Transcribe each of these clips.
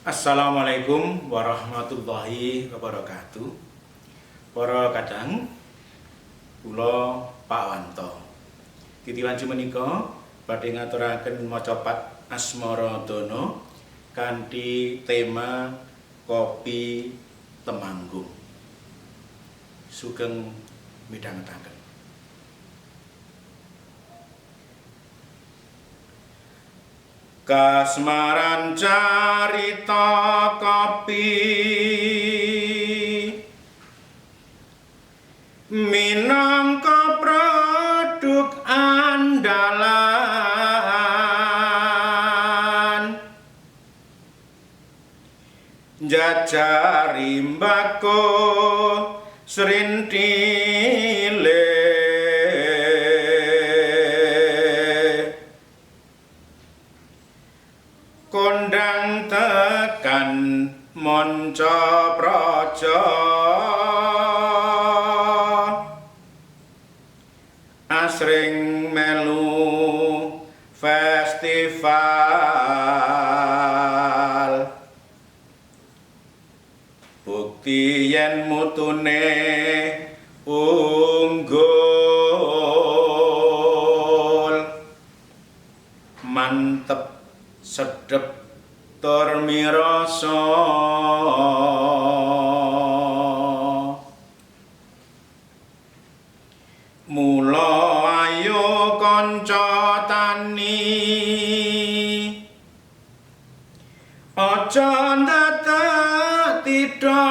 Assalamualaikum warahmatullahi wabarakatuh. Para kadang kula Pak Wanto. Titiwanci menika badhe ngaturaken macapat Asmara Dana kanthi tema Kopi Temanggung. Sugeng midhangetaken. Kasmaran carita kopi minangka produk andalan njajari mbako srintile kondang tekan monco praja asring melu festival bukti yen mutune unggul mantep sedep tur mirasa mula ayo kanca tani aja ndadak titha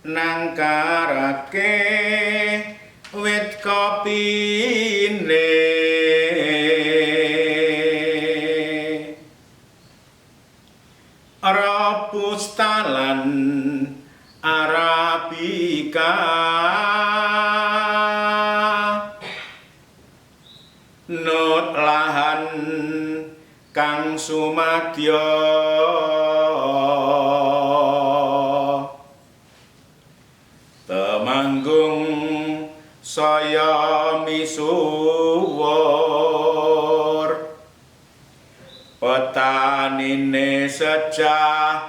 nangkarake wit kopine Robusta lan Arabica nut lahan kang sumadya Temanggung saya misuwur petanine sejahtera